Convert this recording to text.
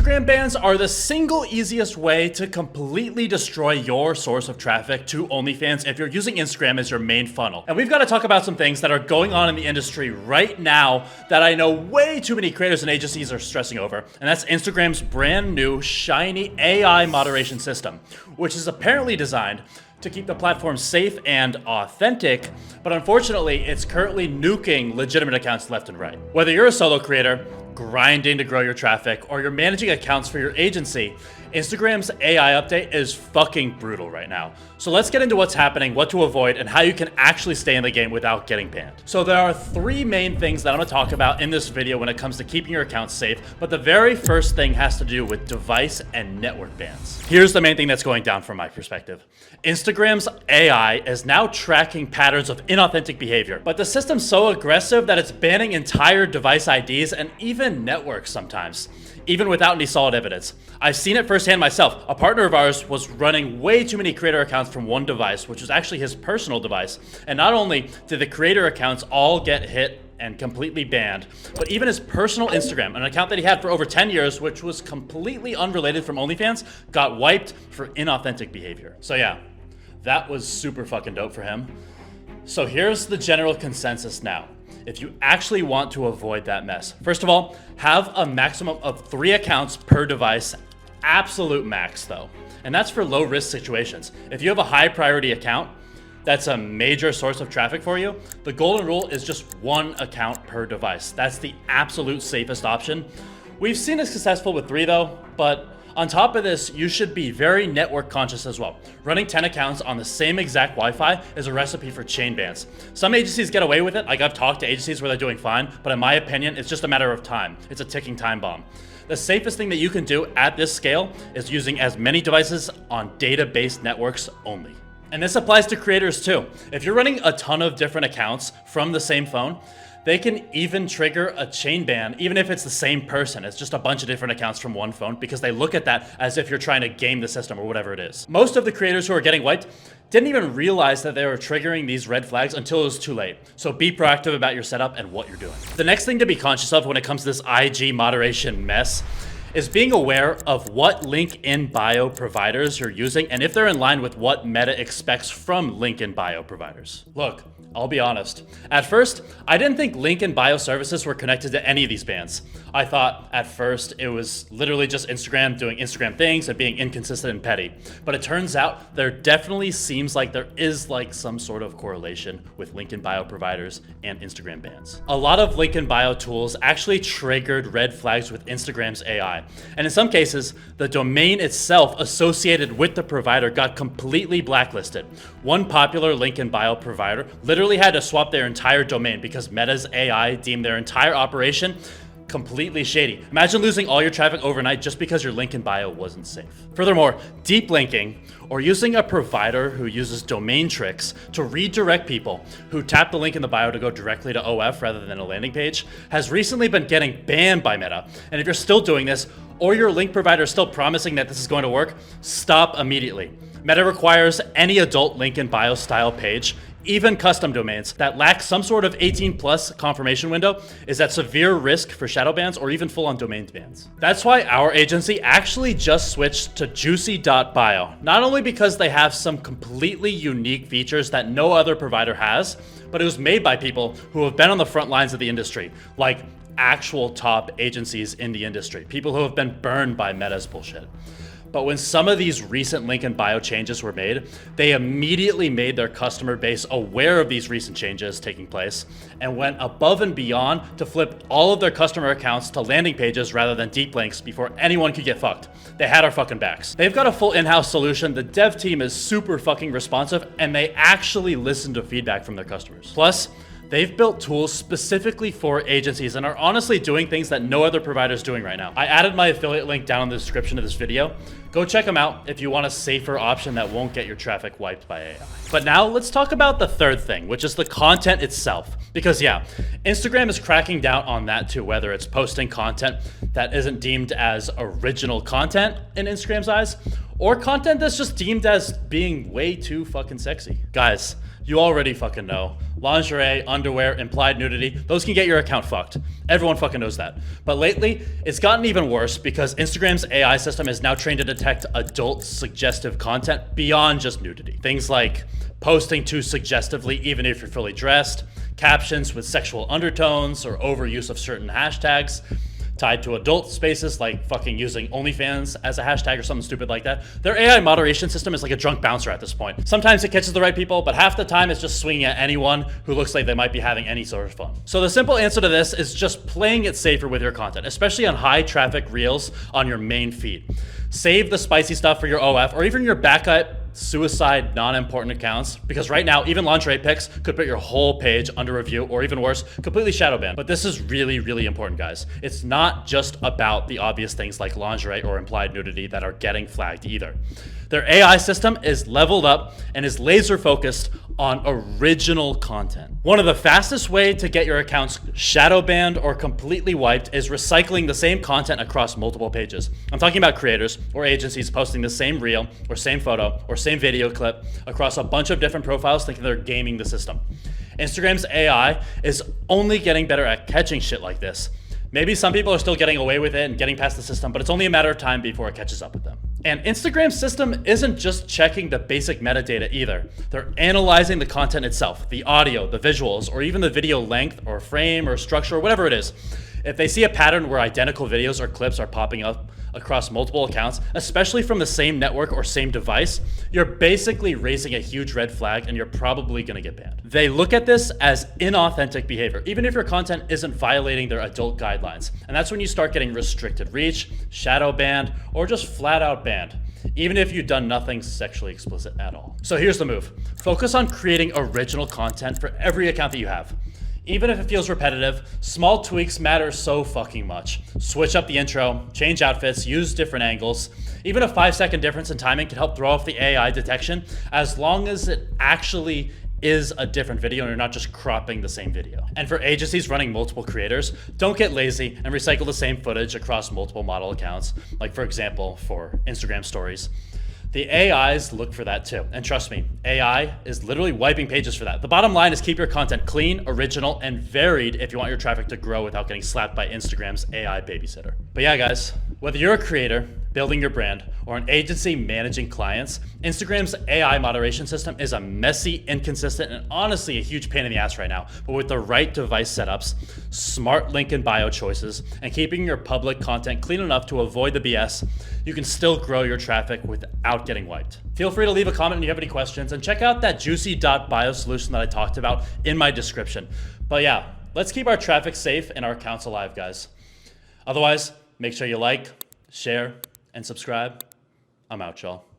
Instagram bans are the single easiest way to completely destroy your source of traffic to OnlyFans if you're using Instagram as your main funnel. And we've got to talk about some things that are going on in the industry right now that I know way too many creators and agencies are stressing over. And that's Instagram's brand new shiny AI moderation system, which is apparently designed to keep the platform safe and authentic, but unfortunately, it's currently nuking legitimate accounts left and right. Whether you're a solo creator, grinding to grow your traffic, or you're managing accounts for your agency, Instagram's AI update is fucking brutal right now. So let's get into what's happening, what to avoid, and how you can actually stay in the game without getting banned. So there are three main things that I'm gonna talk about in this video when it comes to keeping your accounts safe, but the very first thing has to do with device and network bans. Here's the main thing that's going down from my perspective. Instagram's AI is now tracking patterns of inauthentic behavior, but the system's so aggressive that it's banning entire device IDs and even networks sometimes, even without any solid evidence. I've seen it firsthand myself. A partner of ours was running way too many creator accounts from one device, which was actually his personal device. And not only did the creator accounts all get hit and completely banned, but even his personal Instagram, an account that he had for over 10 years, which was completely unrelated from OnlyFans, got wiped for inauthentic behavior. So yeah, that was super fucking dope for him. So here's the general consensus now. If you actually want to avoid that mess, first of all, have a maximum of 3 accounts per device, absolute max though. And that's for low risk situations. If you have a high priority account that's a major source of traffic for you, the golden rule is just 1 account per device. That's the absolute safest option. We've seen it successful with 3 though, but on top of this, you should be very network conscious as well. Running 10 accounts on the same exact Wi-Fi is a recipe for chain bans. Some agencies get away with it, like I've talked to agencies where they're doing fine, but in my opinion, it's just a matter of time. It's a ticking time bomb. The safest thing that you can do at this scale is using as many devices on data-based networks only. And this applies to creators too. If you're running a ton of different accounts from the same phone, they can even trigger a chain ban, even if it's the same person. It's just a bunch of different accounts from one phone because they look at that as if you're trying to game the system or whatever it is. Most of the creators who are getting wiped didn't even realize that they were triggering these red flags until it was too late. So be proactive about your setup and what you're doing. The next thing to be conscious of when it comes to this IG moderation mess is being aware of what link in bio providers you're using and if they're in line with what Meta expects from link in bio providers. Look, I'll be honest. At first, I didn't think link in bio services were connected to any of these bans. I thought at first it was literally just Instagram doing Instagram things and being inconsistent and petty. But it turns out there definitely seems like there is like some sort of correlation with link in bio providers and Instagram bans. A lot of link in bio tools actually triggered red flags with Instagram's AI. And in some cases, the domain itself associated with the provider got completely blacklisted. One popular link in bio provider literally had to swap their entire domain because Meta's AI deemed their entire operation completely shady. Imagine losing all your traffic overnight just because your link in bio wasn't safe. Furthermore, deep linking or using a provider who uses domain tricks to redirect people who tap the link in the bio to go directly to OF rather than a landing page has recently been getting banned by Meta. And if you're still doing this or your link provider is still promising that this is going to work, stop immediately. Meta requires any adult link in bio style page, even custom domains, that lack some sort of 18+ confirmation window is at severe risk for shadow bans or even full-on domain bans. That's why our agency actually just switched to juicy.bio, not only because they have some completely unique features that no other provider has, but it was made by people who have been on the front lines of the industry, like actual top agencies in the industry, people who have been burned by Meta's bullshit. But when some of these recent link in bio changes were made, they immediately made their customer base aware of these recent changes taking place and went above and beyond to flip all of their customer accounts to landing pages rather than deep links before anyone could get fucked. They had our fucking backs. They've got a full in-house solution. The dev team is super fucking responsive and they actually listen to feedback from their customers. Plus, they've built tools specifically for agencies and are honestly doing things that no other provider is doing right now. I added my affiliate link down in the description of this video. Go check them out if you want a safer option that won't get your traffic wiped by AI. But now let's talk about the third thing, which is the content itself. Because yeah, Instagram is cracking down on that too, whether it's posting content that isn't deemed as original content in Instagram's eyes, or content that's just deemed as being way too fucking sexy. Guys, you already fucking know. Lingerie, underwear, implied nudity, those can get your account fucked. Everyone fucking knows that. But lately, it's gotten even worse because Instagram's AI system is now trained to detect adult suggestive content beyond just nudity. Things like posting too suggestively even if you're fully dressed, captions with sexual undertones, or overuse of certain hashtags tied to adult spaces, like fucking using OnlyFans as a hashtag or something stupid like that. Their AI moderation system is like a drunk bouncer at this point. Sometimes it catches the right people, but half the time it's just swinging at anyone who looks like they might be having any sort of fun. So the simple answer to this is just playing it safer with your content, especially on high traffic reels on your main feed. Save the spicy stuff for your OF or even your backup suicide non-important accounts, because right now even lingerie pics could put your whole page under review, or even worse, completely shadow ban. But this is really important, guys. It's not just about the obvious things like lingerie or implied nudity that are getting flagged either. Their AI system is leveled up and is laser focused on original content. One of the fastest way to get your accounts shadow banned or completely wiped is recycling the same content across multiple pages. I'm talking about creators or agencies posting the same reel or same photo or same video clip across a bunch of different profiles thinking they're gaming the system. Instagram's AI is only getting better at catching shit like this. Maybe some people are still getting away with it and getting past the system, but it's only a matter of time before it catches up with them. And Instagram's system isn't just checking the basic metadata either. They're analyzing the content itself, the audio, the visuals, or even the video length or frame or structure or whatever it is. If they see a pattern where identical videos or clips are popping up across multiple accounts, especially from the same network or same device, you're basically raising a huge red flag and you're probably gonna get banned. They look at this as inauthentic behavior, even if your content isn't violating their adult guidelines. And that's when you start getting restricted reach, shadow banned, or just flat out banned, even if you've done nothing sexually explicit at all. So here's the move. Focus on creating original content for every account that you have. Even if it feels repetitive, small tweaks matter so fucking much. Switch up the intro, change outfits, use different angles. Even a 5-second difference in timing can help throw off the AI detection, as long as it actually is a different video and you're not just cropping the same video. And for agencies running multiple creators, don't get lazy and recycle the same footage across multiple model accounts, like for example, for Instagram stories. The AIs look for that too. And trust me, AI is literally wiping pages for that. The bottom line is keep your content clean, original, and varied if you want your traffic to grow without getting slapped by Instagram's AI babysitter. But yeah, guys, whether you're a creator building your brand or an agency managing clients, Instagram's AI moderation system is a messy, inconsistent, and honestly a huge pain in the ass right now. But with the right device setups, smart link and bio choices, and keeping your public content clean enough to avoid the BS, you can still grow your traffic without getting wiped. Feel free to leave a comment if you have any questions, and check out that juicy.bio solution that I talked about in my description. But yeah, let's keep our traffic safe and our accounts alive, guys. Otherwise, make sure you like, share, and subscribe. I'm out, y'all.